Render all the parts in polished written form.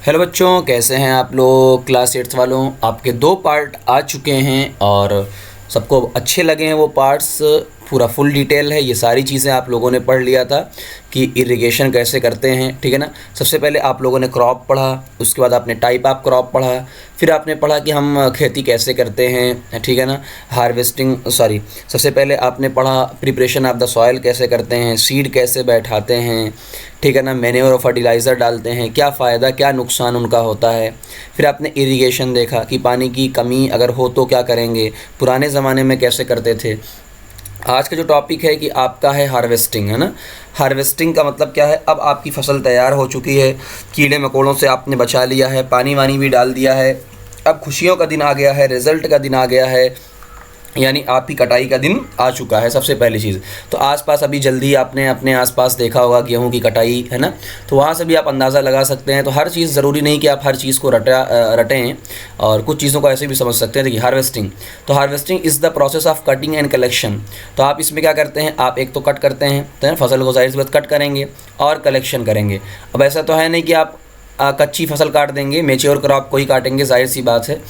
Hello बच्चों, कैसे हैं आप लोग। क्लास 8th वालों, आपके 2 पार्ट आ चुके हैं और सबको अच्छे लगे हैं वो पार्ट्स। पूरा फुल डिटेल है, ये सारी चीज़ें आप लोगों ने पढ़ लिया था कि इरिगेशन कैसे करते हैं, ठीक है ना। सबसे पहले आप लोगों ने क्रॉप पढ़ा, उसके बाद आपने टाइप ऑफ क्रॉप पढ़ा, फिर आपने पढ़ा कि हम खेती कैसे करते हैं, ठीक है ना। सबसे पहले आपने पढ़ा प्रिपरेशन ऑफ द सॉइल कैसे करते हैं, सीड कैसे बैठाते हैं, ठीक है ना। मैन्योर और फर्टिलाइज़र डालते हैं, क्या फ़ायदा क्या नुकसान उनका होता है। फिर आपने इरिगेशन देखा कि पानी की कमी अगर हो तो क्या करेंगे, पुराने ज़माने में कैसे करते थे। आज का जो टॉपिक है कि आपका है हार्वेस्टिंग, है ना। हार्वेस्टिंग का मतलब क्या है, अब आपकी फसल तैयार हो चुकी है, कीड़े मकोड़ों से आपने बचा लिया है, पानी वानी भी डाल दिया है, अब खुशियों का दिन आ गया है, रिज़ल्ट का दिन आ गया है, यानी आपकी कटाई का दिन आ चुका है। सबसे पहली चीज़ तो आसपास अभी जल्दी आपने अपने आसपास देखा होगा गेहूं की कटाई, है ना। तो वहाँ से भी आप अंदाज़ा लगा सकते हैं। तो हर चीज़ ज़रूरी नहीं कि आप हर चीज़ को रटें, और कुछ चीज़ों को ऐसे भी समझ सकते हैं। देखिए हार्वेस्टिंग, तो harvesting is the process of cutting and collection. तो आप इसमें क्या करते हैं, आप एक तो कट करते हैं, तो फसल को जाहिर सी बात कट करेंगे और कलेक्शन करेंगे। अब ऐसा तो है नहीं कि आप कच्ची फसल काट देंगे, मेच्योर क्रॉप को ही काटेंगे, जाहिर सी बात है।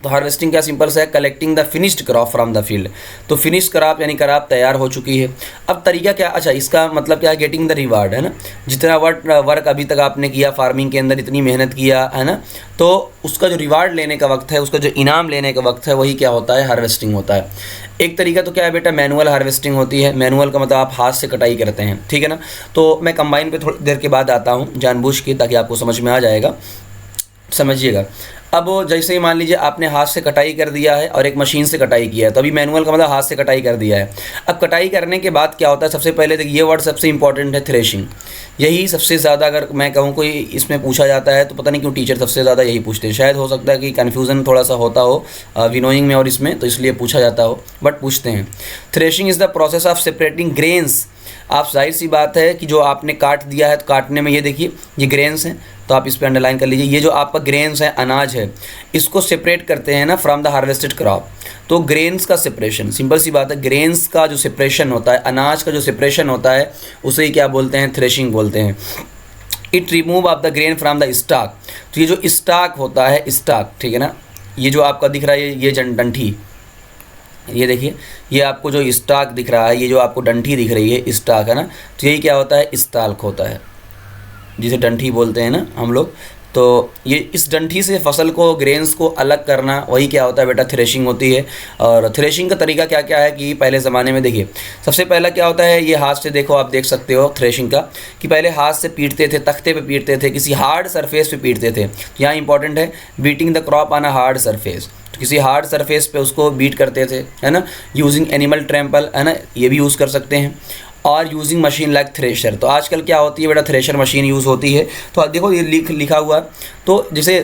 तो हार्वेस्टिंग क्या सिंपल सा है, collecting the finished crop from the field. तो फिनिश क्रॉप यानी क्रॉप तैयार हो चुकी है। अब तरीका क्या, अच्छा इसका मतलब क्या है, गेटिंग द रिवार्ड, है ना। जितना वर्क अभी तक आपने किया फार्मिंग के अंदर, इतनी मेहनत किया, है ना, तो उसका जो रिवार्ड लेने का वक्त है, उसका जो इनाम लेने का वक्त है, वही क्या होता है, हार्वेस्टिंग होता है। एक तरीका तो क्या है बेटा, मैनुअल हार्वेस्टिंग होती है। मैनुअल का मतलब आप हाथ से कटाई करते हैं, ठीक है ना। तो मैं कंबाइन पे थोड़ी देर के बाद आता हूँ जानबूझ के, ताकि आपको समझ में आ जाएगा, समझिएगा। अब जैसे ही मान लीजिए आपने हाथ से कटाई कर दिया है और एक मशीन से कटाई किया है, तो अभी मैनुअल का मतलब हाथ से कटाई कर दिया है। अब कटाई करने के बाद क्या होता है, सबसे पहले देखिए ये वर्ड सबसे इंपॉर्टेंट है, थ्रेशिंग। यही सबसे ज़्यादा, अगर मैं कहूँ कोई इसमें पूछा जाता है तो पता नहीं क्यों टीचर सबसे ज़्यादा यही पूछते हैं। शायद हो सकता है कि कन्फ्यूज़न थोड़ा सा होता हो विनोइंग में और इसमें, तो इसलिए पूछा जाता हो, बट पूछते हैं। Threshing is the process of separating grains. आप जाहिर सी बात है कि जो आपने काट दिया है, तो काटने में ये देखिए ये ग्रेन्स हैं, तो आप इस पर अंडरलाइन कर लीजिए। ये जो आपका ग्रेन्स है, अनाज है, इसको सेपरेट करते हैं ना फ्रॉम द हार्वेस्टेड क्रॉप। तो ग्रेन्स का सेपरेशन, सिंपल सी बात है, ग्रेन्स का जो सेपरेशन होता है, अनाज का जो सेपरेशन होता है, उसे ही क्या बोलते हैं, थ्रेशिंग बोलते हैं। It remove of the grain from the stock. तो ये जो स्टॉक होता है, स्टॉक, ठीक है ना, ये जो आपका दिख रहा है, ये डंठी, ये देखिए, ये आपको जो स्टॉक दिख रहा है, ये जो आपको डंठी दिख रही है, स्टॉक है ना, तो यही क्या होता है, स्टाल्क होता है, जिसे डंठी बोलते हैं ना हम लोग। तो ये इस डंठी से फसल को, ग्रेन्स को अलग करना, वही क्या होता है बेटा, थ्रेशिंग होती है। और थ्रेशिंग का तरीका क्या क्या है कि पहले ज़माने में देखिए, सबसे पहला क्या होता है, ये हाथ से देखो, आप देख सकते हो थ्रेशिंग का, कि पहले हाथ से पीटते थे, तख्ते पे पीटते थे, किसी हार्ड सरफेस पे पीटते थे। यहाँ इंपॉर्टेंट है, beating the crop on a hard surface. तो किसी हार्ड सरफेस पे उसको बीट करते थे, है ना, यूजिंग एनिमल ट्रैम्पल, है ना, ये भी यूज़ कर सकते हैं। और यूजिंग मशीन लाइक थ्रेशर। तो आजकल क्या होती है बेटा, थ्रेशर मशीन यूज़ होती है। तो देखो ये लिखा हुआ, तो जैसे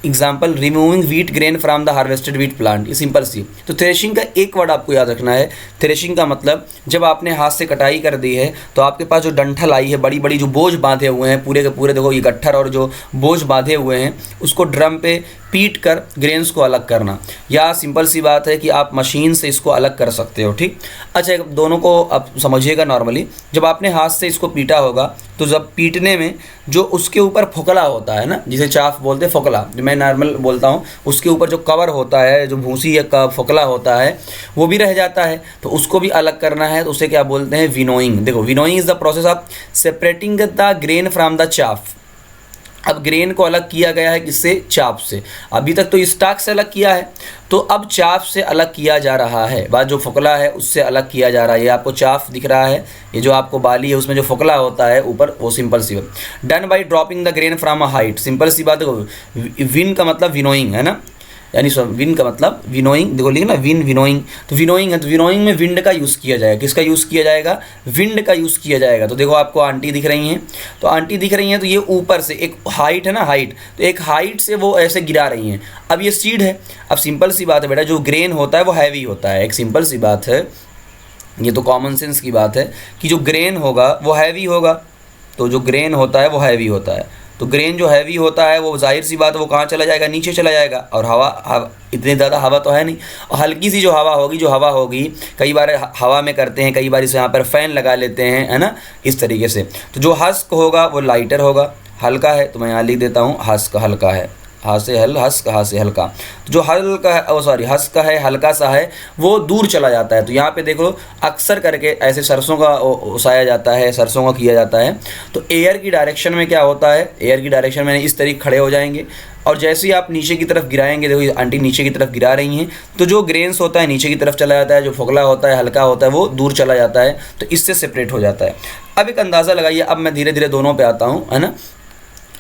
example, removing wheat grain from the harvested wheat plant, ये सिंपल सी। तो थ्रेशिंग का एक वर्ड आपको याद रखना है। थ्रेशिंग का मतलब, जब आपने हाथ से कटाई कर दी है, तो आपके पास जो डंठल आई है, बड़ी बड़ी जो बोझ बांधे हुए हैं, पूरे के पूरे देखो ये गट्ठर और जो बोझ बांधे हुए हैं, उसको ड्रम पे पीट कर ग्रेन्स को अलग करना। या सिंपल सी बात है कि आप मशीन से इसको अलग कर सकते हो, ठीक। अच्छा, दोनों को आप समझिएगा। नॉर्मली जब आपने हाथ से इसको पीटा होगा, तो जब पीटने में जो उसके ऊपर फोकला होता है ना, जिसे चाफ बोलते हैं, फोकला जो मैं नॉर्मल बोलता हूँ, उसके ऊपर जो कवर होता है, जो भूसी या का फोकला होता है, वो भी रह जाता है। तो उसको भी अलग करना है, तो उसे क्या बोलते हैं, विनोइंग। देखो, winnowing is the process of separating the grain from the chaff. अब ग्रेन को अलग किया गया है किससे, चाप से। अभी तक तो स्टॉक से अलग किया है, तो अब चाप से अलग किया जा रहा है। बाद जो फोकला है उससे अलग किया जा रहा है। ये आपको चाफ दिख रहा है, ये जो आपको बाली है उसमें जो फोकला होता है ऊपर, वो सिंपल सी बात। Done by dropping the grain from a height. Simple सी बात है, विन का मतलब विनोइंग, है ना, यानी विन का मतलब विनोइंग। देखो लिखे ना, विन विनोइंग, तो विनोइंग है, तो विनोइंग में विंड का यूज़ किया जाएगा। किसका यूज़ किया जाएगा, विंड का यूज़ किया जाएगा। तो देखो आपको आंटी दिख रही हैं, तो आंटी दिख रही हैं, तो ये ऊपर से एक हाइट है ना, हाइट, तो एक हाइट से वो ऐसे गिरा रही हैं। अब ये सीड है। अब सिंपल सी बात है बेटा, जो ग्रेन होता है वो हैवी होता है। एक सिंपल सी बात है, ये तो कॉमन सेंस की बात है कि जो ग्रेन होगा वो हैवी होगा। तो जो ग्रेन होता है वो हैवी होता है, तो ग्रेन जो हैवी होता है वो जाहिर सी बात है वो कहाँ चला जाएगा, नीचे चला जाएगा। और हवा इतनी ज़्यादा हवा तो है नहीं, और हल्की सी जो हवा होगी, कई बार हवा में करते हैं, कई बार इसे यहाँ पर फ़ैन लगा लेते हैं, है ना, इस तरीके से। तो जो हस्क होगा वो लाइटर होगा, हल्का है तो मैं यहाँ लिख देता हूँ हस्क हल्का है, हा से हल हस्क, हा से हल्का। तो जो हल्का है हस्क है, हल्का सा है, वो दूर चला जाता है। तो यहाँ पे देख लो अक्सर करके ऐसे सरसों का ओसाया जाता है, सरसों का किया जाता है। तो एयर की डायरेक्शन में क्या होता है, एयर की डायरेक्शन में इस तरीके खड़े हो जाएंगे और जैसे ही आप नीचे की तरफ गिराएंगे, देखो आंटी नीचे की तरफ गिरा रही हैं, तो जो ग्रेन्स होता है नीचे की तरफ चला जाता है, जो फोगला होता है हल्का होता है वो दूर चला जाता है, तो इससे सेपरेट हो जाता है। अब एक अंदाज़ा लगाइए, अब मैं धीरे धीरे दोनों पे आता हूँ, है ना,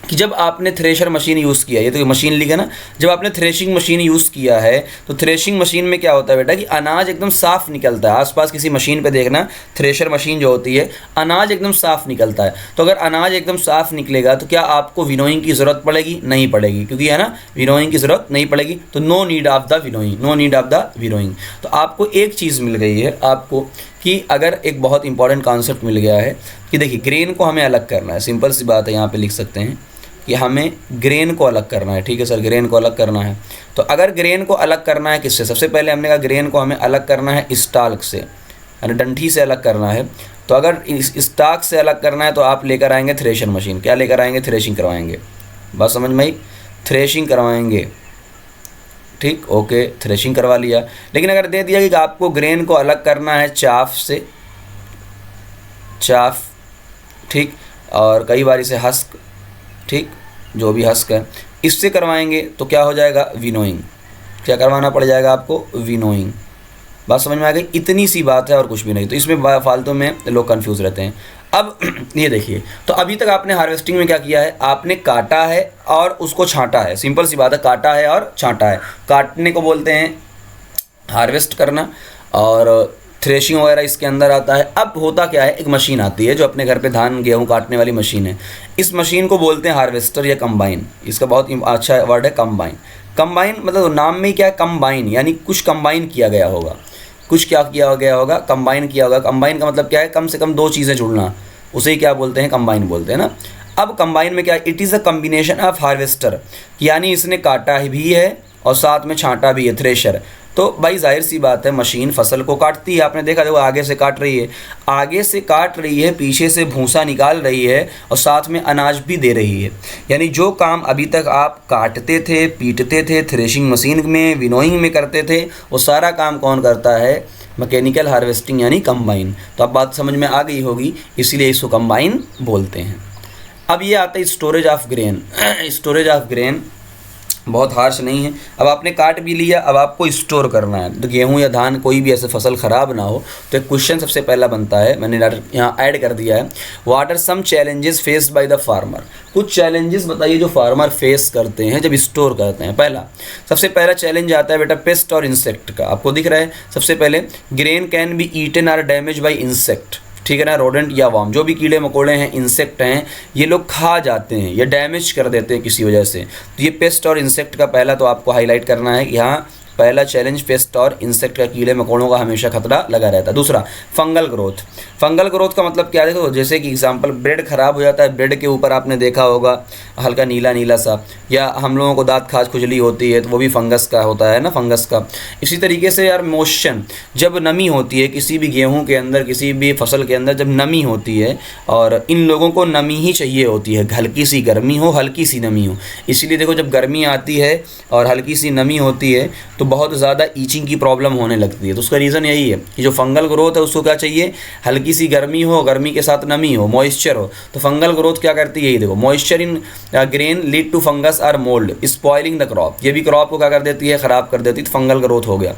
कि जब आपने थ्रेशर मशीन यूज़ किया, ये तो मशीन लिखा ना, जब आपने थ्रेशिंग मशीन यूज़ किया है तो थ्रेशिंग मशीन में क्या होता है बेटा कि अनाज एकदम साफ़ निकलता है। आसपास किसी मशीन पे देखना, थ्रेशर मशीन जो होती है, अनाज एकदम साफ़ निकलता है। तो अगर अनाज एकदम साफ़ निकलेगा तो क्या आपको विनोइंग की ज़रूरत पड़ेगी? नहीं पड़ेगी, क्योंकि है ना विनोइंग की ज़रूरत नहीं पड़ेगी। तो no need of the winnowing, no need of the winnowing. तो आपको एक चीज़ मिल गई है आपको, कि अगर एक बहुत इंपॉर्टेंट कॉन्सेप्ट मिल गया है कि देखिए ग्रेन को हमें अलग करना है। सिंपल सी बात है, यहाँ पे लिख सकते हैं कि हमें ग्रेन को अलग करना है। ठीक है सर, ग्रेन को अलग करना है। तो अगर ग्रेन को अलग करना है किससे, सबसे पहले हमने कहा ग्रेन को हमें अलग करना है स्टाल्क से, यानी डंठी से अलग करना है। तो अगर इस स्टाक से अलग करना है तो आप लेकर आएंगे थ्रेशर मशीन। क्या लेकर आएंगे? थ्रेशिंग करवाएंगे। बस समझ में आई? थ्रेशिंग करवाएंगे। ठीक, ओके, थ्रेशिंग करवा लिया। लेकिन अगर दे दिया कि आपको ग्रेन को अलग करना है चाफ से, चाफ, ठीक, और कई बार इसे हस्क, ठीक, जो भी हस्क है, इससे करवाएंगे तो क्या हो जाएगा? विनोइंग। क्या करवाना पड़ जाएगा आपको? विनोइंग। बात समझ में आ गई? इतनी सी बात है और कुछ भी नहीं। तो इसमें फालतू में लोग कंफ्यूज रहते हैं। अब ये देखिए, तो अभी तक आपने हार्वेस्टिंग में क्या किया है? आपने काटा है और उसको छांटा है। सिंपल सी बात है, काटा है और छांटा है। काटने को बोलते हैं हार्वेस्ट करना, और थ्रेशिंग वगैरह इसके अंदर आता है। अब होता क्या है, एक मशीन आती है जो अपने घर पे धान गेहूँ काटने वाली मशीन है। इस मशीन को बोलते हैं हार्वेस्टर या कंबाइन। इसका बहुत अच्छा वर्ड है कंबाइन। कंबाइन मतलब नाम में ही क्या है? कंबाइन, यानी कुछ कंबाइन किया गया होगा। कुछ क्या किया गया होगा? कंबाइन किया होगा। कंबाइन का मतलब क्या है? कम से कम दो चीज़ें जुड़ना, उसे ही क्या बोलते हैं? कंबाइन बोलते हैं ना। अब कंबाइन में क्या है? It is a combination of harvester, यानी इसने काटा भी है और साथ में छांटा भी है, थ्रेशर। तो भाई जाहिर सी बात है, मशीन फसल को काटती है। आपने देखा, देखो आगे से काट रही है, आगे से काट रही है, पीछे से भूसा निकाल रही है और साथ में अनाज भी दे रही है। यानी जो काम अभी तक आप काटते थे, पीटते थे, थ्रेशिंग मशीन में, विनोइंग में करते थे, वो सारा काम कौन करता है? मैकेनिकल हार्वेस्टिंग, यानी कंबाइन। तो अब बात समझ में आ गई होगी, इसलिए इसको कंबाइन बोलते हैं। अब ये आता है storage of grain. Storage of grain बहुत हार्श नहीं है। अब आपने काट भी लिया, अब आपको स्टोर करना है। तो गेहूं या धान कोई भी ऐसे फसल ख़राब ना हो, तो एक क्वेश्चन सबसे पहला बनता है, मैंने यहाँ ऐड कर दिया है, what are some challenges faced by the farmer. कुछ चैलेंजेस बताइए जो फार्मर फेस करते हैं जब स्टोर करते हैं। सबसे पहला चैलेंज आता है बेटा पेस्ट और इंसेक्ट का। आपको दिख रहा है, सबसे पहले grain can be eaten or damage by insect. ठीक है ना, रोडेंट या वार्म, जो भी कीड़े मकोड़े हैं, इंसेक्ट हैं, ये लोग खा जाते हैं या डैमेज कर देते हैं किसी वजह से। तो ये पेस्ट और इंसेक्ट का पहला तो आपको हाईलाइट करना है। यहाँ पहला चैलेंज पेस्ट और इंसेक्ट का, कीड़े मकोड़ों का हमेशा खतरा लगा रहता है। दूसरा फंगल ग्रोथ। फंगल ग्रोथ का मतलब क्या? देखो जैसे कि एग्जांपल, ब्रेड ख़राब हो जाता है, ब्रेड के ऊपर आपने देखा होगा हल्का नीला नीला सा, या हम लोगों को दांत खाज खुजली होती है तो वो भी फंगस का होता है ना, फंगस का। इसी तरीके से यार मोशन, जब नमी होती है किसी भी गेहूँ के अंदर, किसी भी फसल के अंदर जब नमी होती है, और इन लोगों को नमी ही चाहिए होती है, हल्की सी गर्मी हो, हल्की सी नमी हो। इसीलिए देखो जब गर्मी आती है और हल्की सी नमी होती है तो बहुत ज़्यादा ईचिंग की प्रॉब्लम होने लगती है। तो उसका रीज़न यही है कि जो फंगल ग्रोथ है उसको क्या चाहिए? हल्की सी गर्मी हो, गर्मी के साथ नमी हो, मॉइस्चर हो। तो फंगल ग्रोथ क्या करती है? यही देखो, moisture in grain lead to fungus और मोल्ड स्पॉइलिंग द क्रॉप। ये भी क्रॉप को क्या कर देती है? ख़राब कर देती है। तो फंगल ग्रोथ हो गया।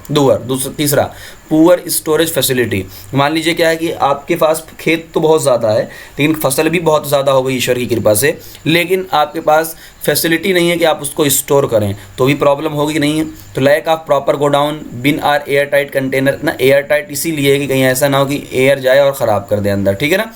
तीसरा पुअर स्टोरेज फैसिलिटी। मान लीजिए क्या है कि आपके पास खेत तो बहुत ज़्यादा है, लेकिन फसल भी बहुत ज़्यादा हो गई ईश्वर की कृपा से, लेकिन आपके पास फैसिलिटी नहीं है कि आप उसको स्टोर करें, तो भी प्रॉब्लम होगी कि नहीं है। तो lack of proper godown bin or air tight container ना। एयर टाइट इसीलिए कि कहीं ऐसा ना हो कि एयर जाए और ख़राब कर दे अंदर, ठीक है ना।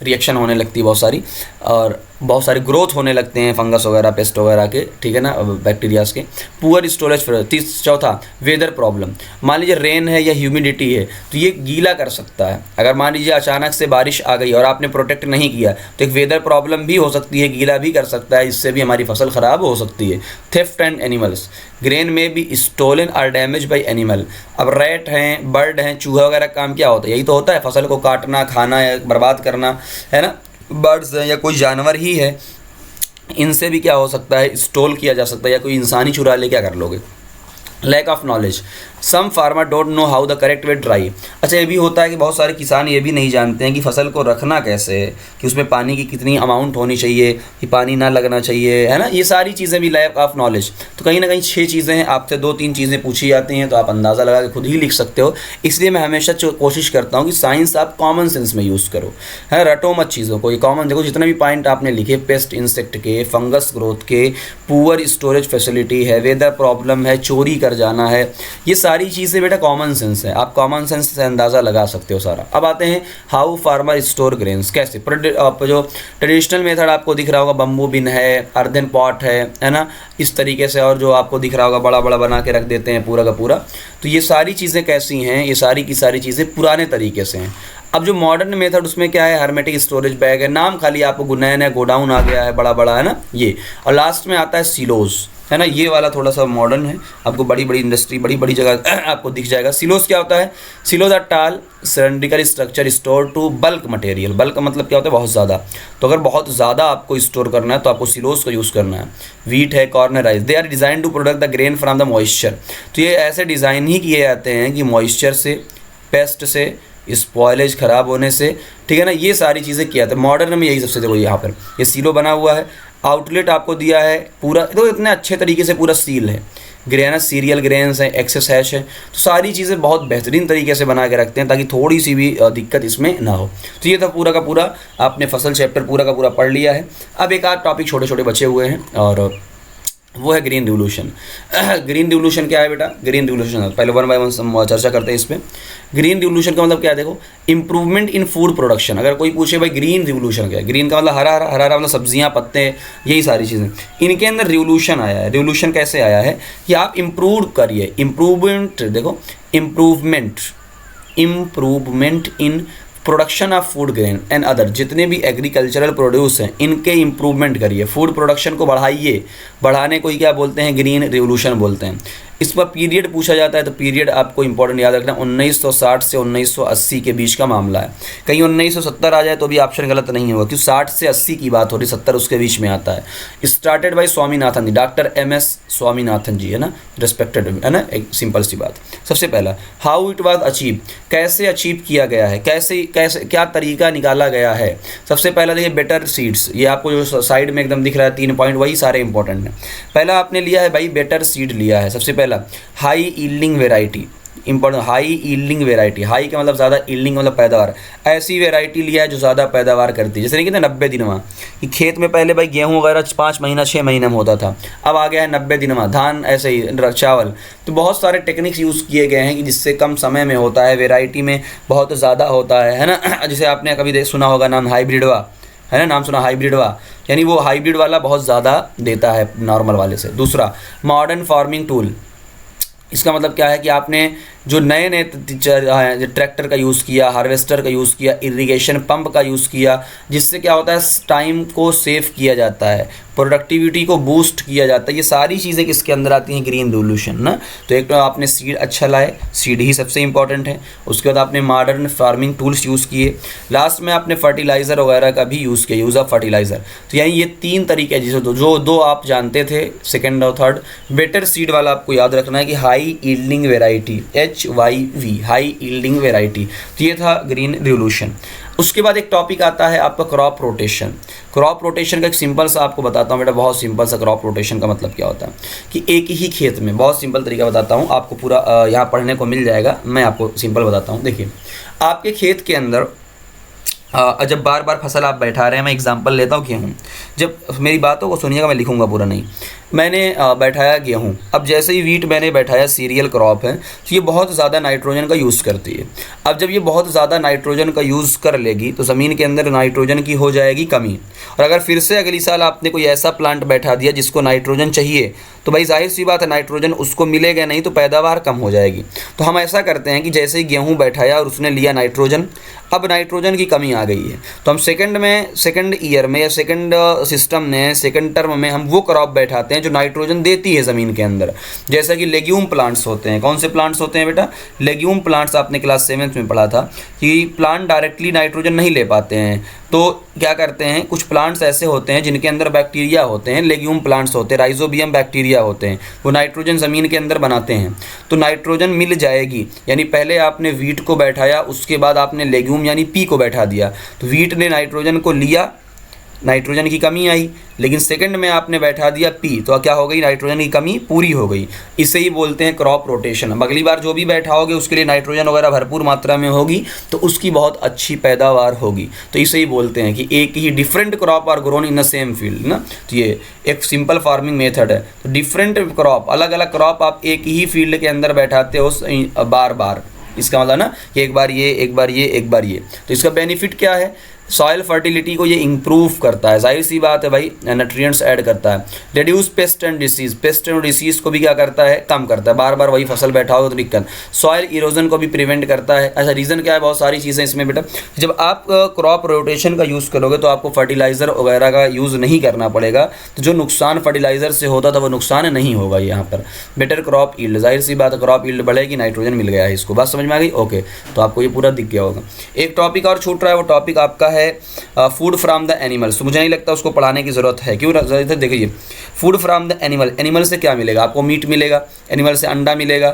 रिएक्शन होने लगती है बहुत सारी, और बहुत सारे ग्रोथ होने लगते हैं फंगस वगैरह, पेस्ट वगैरह के, ठीक है ना, बैक्टीरियाज के। Poor storage. चौथा वेदर प्रॉब्लम। मान लीजिए रेन है या ह्यूमिडिटी है तो ये गीला कर सकता है। अगर मान लीजिए अचानक से बारिश आ गई और आपने प्रोटेक्ट नहीं किया तो एक वेदर प्रॉब्लम भी हो सकती है, गीला भी कर सकता है, इससे भी हमारी फसल ख़राब हो सकती है। Theft and animals. ग्रेन में बी स्टोलन और डैमेज बाई एनिमल। अब रैट हैं, बर्ड हैं, चूहा वगैरह काम क्या होता है? यही तो होता है, फसल को काटना, खाना, बर्बाद करना, है ना। बर्ड्स हैं या कोई जानवर ही है, इनसे भी क्या हो सकता है, स्टोल किया जा सकता है, या कोई इंसान ही चुरा ले, क्या कर लोगे। Lack of knowledge, some farmer don't know how the correct way dry. अच्छा, ये भी होता है कि बहुत सारे किसान ये भी नहीं जानते हैं कि फसल को रखना कैसे है, कि उसमें पानी की कितनी अमाउंट होनी चाहिए, कि पानी ना लगना चाहिए, है ना। ये सारी चीज़ें भी लैक ऑफ नॉलेज। तो कहीं ना कहीं 6 चीज़ें हैं, आपसे 2-3 चीज़ें पूछी जाती हैं, तो आप अंदाज़ा लगा के खुद ही लिख सकते हो। इसलिए मैं हमेशा कोशिश करता हूँ कि साइंस आप कॉमन सेंस में यूज़ करो, है, रटो मत चीज़ों को। ये कॉमन देखो, जितने भी पॉइंट आपने लिखे, पेस्ट इंसेक्ट के, फंगस ग्रोथ के, पुअर स्टोरेज फैसिलिटी है, वेदर प्रॉब्लम है, चोरी कर जाना है, ये सारी चीज़ें बेटा कॉमन सेंस है। आप कॉमन सेंस से अंदाज़ा लगा सकते हो सारा। अब आते हैं हाउ फार्मर स्टोर ग्रेन्स, कैसे। जो ट्रेडिशनल मेथड आपको दिख रहा होगा, बम्बू बिन है, अर्दन पॉट है ना, इस तरीके से, और जो आपको दिख रहा होगा बड़ा बड़ा बना के रख देते हैं पूरा का पूरा। तो ये सारी चीज़ें कैसी हैं, ये सारी की सारी चीज़ें पुराने तरीके से हैं। अब जो मॉडर्न मेथड, उसमें क्या है, हर्मेटिक स्टोरेज बैग है, नाम खाली आपको नया नया गोडाउन आ गया है बड़ा बड़ा, है ना ये। और लास्ट में आता है सिलोज, है ना, ये वाला थोड़ा सा मॉडर्न है, आपको बड़ी बड़ी इंडस्ट्री, बड़ी बड़ी जगह आपको दिख जाएगा। सिलोज क्या होता है, silos are tall cylindrical structure store to bulk material. Bulk मतलब क्या होता है, बहुत ज़्यादा। तो अगर बहुत ज़्यादा आपको स्टोर करना है तो आपको सिलोज का यूज़ करना है। वीट है, कॉर्न है, rice, they are design to product the grain from the moisture. तो ये ऐसे डिज़ाइन ही किए जाते हैं कि मॉइस्चर से, पेस्ट से, स्पॉयलेज ख़राब होने से, ठीक है ना, ये सारी चीज़ें किया था। मॉडर्न में यही सबसे, देखो यहाँ पर ये सीलो बना हुआ है, आउटलेट आपको दिया है पूरा, तो इतने अच्छे तरीके से पूरा सील है, ग्रेन सीरियल ग्रेन्स हैं, एक्सेस हैश है, तो सारी चीज़ें बहुत बेहतरीन तरीके से बना के रखते हैं ताकि थोड़ी सी भी दिक्कत इसमें ना हो। तो ये था पूरा का पूरा, आपने फसल चैप्टर पूरा का पूरा पढ़ लिया है। अब एक आध टॉपिक छोटे छोटे बचे हुए हैं, और वो है ग्रीन रिवोल्यूशन। ग्रीन रिवोल्यूशन क्या है बेटा, ग्रीन रिवोल्यूशन पहले 1 बाय 1 चर्चा करते हैं इस पर। ग्रीन रिवोल्यूशन का मतलब क्या है, देखो, इंप्रूवमेंट इन फूड प्रोडक्शन। अगर कोई पूछे भाई ग्रीन रिवोल्यूशन क्या है, ग्रीन का मतलब हरा हरा, हरा हरा मतलब सब्जियां, पत्ते, यही सारी चीज़ें, इनके अंदर रिवोल्यूशन आया है। रिवोल्यूशन कैसे आया है कि आप इम्प्रूव करिए, इम्प्रूवमेंट, देखो, improvement in production of food grain and other, जितने भी एग्रीकल्चरल प्रोड्यूस हैं इनके इम्प्रूवमेंट करिए, फूड प्रोडक्शन को बढ़ाइए। बढ़ाने को ही क्या बोलते हैं, ग्रीन रिवोल्यूशन बोलते हैं। इस पर पीरियड पूछा जाता है, तो पीरियड आपको इंपॉर्टेंट याद रखना, 1960 से 1980 के बीच का मामला है। कहीं 1970 आ जाए तो भी ऑप्शन गलत नहीं होगा, क्योंकि 60 से 80 की बात हो रही, 70 उसके बीच में आता है। Started by Swaminathan ji, doctor MS Swaminathan ji, है ना, रिस्पेक्टेड, है ना, एक सिंपल सी बात। सबसे पहला, हाउ इट वाज अचीव, कैसे अचीव किया गया है, कैसे कैसे क्या तरीका निकाला गया है। सबसे पहला देखिए, बेटर सीड्स, ये आपको जो साइड में एकदम दिख रहा है 3 पॉइंट, वही सारे इंपॉर्टेंट हैं। पहला आपने लिया है भाई, बेटर सीड लिया है। सबसे पहला high yielding variety, important, high yielding variety, high का मतलब ज़्यादा, ईल्डिंग मतलब पैदावार, ऐसी वेराइटी लिया है जो ज़्यादा पैदावार करती है। जैसे नहीं कहते 90 दिनवा, कि खेत में पहले भाई गेहूँ वगैरह 5 महीना 6 महीने में होता था, अब आ गया है 90 दिनवा। धान ऐसे ही, चावल, तो बहुत सारे टेक्निक्स यूज़ किए गए हैं कि जिससे कम समय में होता है, वेराइटी में बहुत ज़्यादा होता है ना। जैसे आपने कभी सुना होगा नाम हाइब्रिडवा, है ना, नाम सुना हाइब्रिडवा, यानी वो हाइब्रिड वाला बहुत ज़्यादा देता है नॉर्मल वाले से। दूसरा, मॉडर्न फार्मिंग टूल, इसका मतलब क्या है कि आपने जो नए नए ट्रैक्टर का यूज़ किया, हार्वेस्टर का यूज़ किया, इरिगेशन पंप का यूज़ किया, जिससे क्या होता है, टाइम को सेव किया जाता है, प्रोडक्टिविटी को बूस्ट किया जाता है। ये सारी चीज़ें किसके अंदर आती हैं, ग्रीन रिवोल्यूशन ना। तो एक तो आपने सीड अच्छा लाए, सीड ही सबसे इंपॉर्टेंट है। उसके बाद आपने मॉडर्न फार्मिंग टूल्स यूज़ किए। लास्ट में आपने फर्टिलाइज़र वगैरह का भी यूज़ किया, यूज़ ऑफ फर्टिलाइज़र। तो यानी ये 3 तरीके हैं, जिसे जो दो आप जानते थे, सेकेंड और थर्ड। बेटर सीड वाला आपको याद रखना है कि high yielding variety, HYV, high yielding variety. तो ये था ग्रीन रिवोल्यूशन। उसके बाद एक टॉपिक आता है आपका क्रॉप रोटेशन। क्रॉप रोटेशन का एक सिंपल सा आपको बताता हूँ बेटा, बहुत सिंपल सा। क्रॉप रोटेशन का मतलब क्या होता है कि एक ही खेत में, बहुत सिंपल तरीका बताता हूँ आपको, पूरा यहाँ पढ़ने को मिल जाएगा, मैं आपको सिंपल बताता हूँ। देखिए, आपके खेत के अंदर जब बार बार फसल आप बैठा रहे हैं, मैं एग्जांपल लेता हूँ गेहूँ, जब मेरी बातों को सुनिएगा, मैं लिखूँगा पूरा नहीं। मैंने बैठाया गेहूँ, अब जैसे ही वीट मैंने बैठाया, सीरियल क्रॉप है, तो ये बहुत ज़्यादा नाइट्रोजन का यूज़ करती है। अब जब ये बहुत ज़्यादा नाइट्रोजन का यूज़ कर लेगी तो ज़मीन के अंदर नाइट्रोजन की हो जाएगी कमी। और अगर फिर से अगली साल आपने कोई ऐसा प्लांट बैठा दिया जिसको नाइट्रोजन चाहिए, तो भाई जाहिर सी बात है नाइट्रोजन उसको मिलेगा नहीं, तो पैदावार कम हो जाएगी। तो हम ऐसा करते हैं कि जैसे ही गेहूँ बैठाया और उसने लिया नाइट्रोजन, अब नाइट्रोजन की कमी आ गई है, तो हम सेकंड ईयर में या सेकंड सिस्टम में, सेकंड टर्म में हम वो क्रॉप बैठाते हैं जो नाइट्रोजन देती है ज़मीन के अंदर। जैसा कि लेग्यूम प्लांट्स होते हैं। कौन से प्लांट्स होते हैं बेटा, लेग्यूम प्लांट्स। आपने क्लास 7th में पढ़ा था कि प्लांट डायरेक्टली नाइट्रोजन नहीं ले पाते हैं, तो क्या करते हैं, कुछ प्लांट्स ऐसे होते हैं जिनके अंदर बैक्टीरिया होते हैं, लेग्यूम प्लांट्स होते हैं, राइजोबियम बैक्टीरिया होते हैं, वो नाइट्रोजन ज़मीन के अंदर बनाते हैं। तो नाइट्रोजन मिल जाएगी, यानी पहले आपने वीट को बैठाया, उसके बाद आपने लेग्यूम यानी पी को बैठा दिया, तो वीट ने नाइट्रोजन को लिया, नाइट्रोजन की कमी आई, लेकिन सेकंड में आपने बैठा दिया पी, तो क्या हो गई, नाइट्रोजन की कमी पूरी हो गई। इसे ही बोलते हैं क्रॉप रोटेशन। अब अगली बार जो भी बैठाओगे उसके लिए नाइट्रोजन वगैरह भरपूर मात्रा में होगी, तो उसकी बहुत अच्छी पैदावार होगी। तो इसे ही बोलते हैं कि एक ही different crop are grown in the same field ना। तो ये एक सिंपल फार्मिंग मेथड है। तो डिफरेंट क्रॉप, अलग अलग क्रॉप आप एक ही फील्ड के अंदर बैठाते हो बार बार, इसका मतलब ना कि एक बार ये, एक बार ये, एक बार ये। तो इसका बेनिफिट क्या है, सॉइल फर्टिलिटी को ये इंप्रूव करता है, जाहिर सी बात है भाई, न्यूट्रिएंट्स ऐड करता है। Reduce paste and disease, paste and disease को भी क्या करता है, कम करता है, बार बार वही फसल बैठाओगे तो दिक्कत। सॉइल इरोजन को भी प्रिवेंट करता है। अच्छा, रीज़न क्या है, बहुत सारी चीज़ें इसमें बेटा। जब आप क्रॉप रोटेशन का यूज़ करोगे तो आपको फर्टिलाइज़र वगैरह का यूज़ नहीं करना पड़ेगा, तो जो नुकसान फर्टिलाइज़र से होता था वो नुकसान नहीं होगा यहाँ पर। बेटर क्रॉप ईल्ड, जाहिर सी बात है, क्रॉप ईल्ड बढ़ेगी, नाइट्रोजन मिल गया है इसको, बात समझ में आ गई। ओके, तो आपको ये पूरा दिख गया होगा। एक टॉपिक और छूट रहा है, वो टॉपिक आपका है फूड फ्रॉम द एनिमल्स। तो मुझे नहीं लगता उसको पढ़ाने की ज़रूरत है, क्यों, देखिए food from the animal, animal से क्या मिलेगा आपको, मीट मिलेगा, एनिमल से अंडा मिलेगा,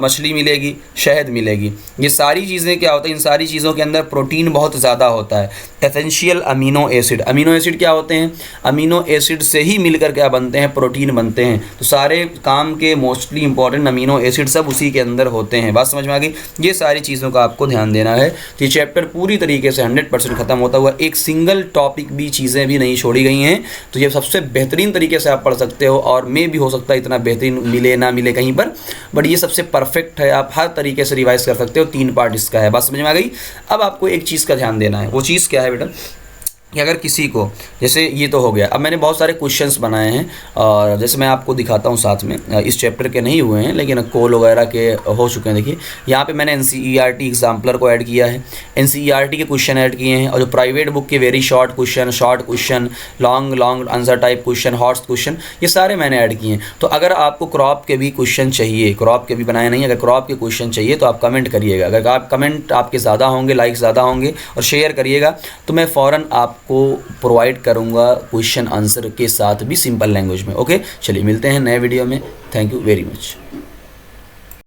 मछली मिलेगी, शहद मिलेगी। ये सारी चीज़ें क्या होता है, इन सारी चीज़ों के अंदर प्रोटीन बहुत ज़्यादा होता है। Essential amino acid, amino acid क्या होते हैं, अमीनो एसिड से ही मिलकर क्या बनते हैं, प्रोटीन बनते हैं। तो सारे काम के मोस्टली इंपॉर्टेंट अमीनो एसिड सब उसी के अंदर होते हैं, बात समझ में आ गई। ये सारी चीज़ों का आपको ध्यान देना है। तो ये चैप्टर पूरी तरीके से 100% ख़त्म होता हुआ, एक सिंगल टॉपिक भी, चीज़ें भी नहीं छोड़ी गई हैं। तो ये सबसे बेहतरीन तरीके से आप पढ़ सकते हो, और मे भी हो सकता है इतना बेहतरीन मिले ना मिले कहीं पर, बट ये सबसे परफेक्ट है, आप हर तरीके से रिवाइज कर सकते हो। 3 पार्ट इसका है, बात समझ में आ गई। अब आपको एक चीज़ का ध्यान देना है, वो चीज़ क्या है बेटा, कि अगर किसी को, जैसे ये तो हो गया, अब मैंने बहुत सारे क्वेश्चंस बनाए हैं, और जैसे मैं आपको दिखाता हूँ साथ में, इस चैप्टर के नहीं हुए हैं लेकिन कोल वगैरह के हो चुके हैं। देखिए यहाँ पे मैंने एनसीईआरटी एग्जाम्पलर को ऐड किया है, एनसीईआरटी के क्वेश्चन ऐड किए हैं, और जो प्राइवेट बुक के very short question, long answer type question, hots question, ये सारे मैंने ऐड किए हैं। तो अगर आपको क्रॉप के भी क्वेश्चन चाहिए, क्रॉप के भी बनाए नहीं, अगर क्रॉप के क्वेश्चन चाहिए तो आप कमेंट करिएगा। अगर आप कमेंट आपके ज़्यादा होंगे, लाइक ज़्यादा होंगे और शेयर करिएगा, तो मैं फ़ौरन आपको प्रोवाइड करूंगा क्वेश्चन आंसर के साथ भी सिंपल लैंग्वेज में। ओके, चलिए मिलते हैं नए वीडियो में। Thank you very much.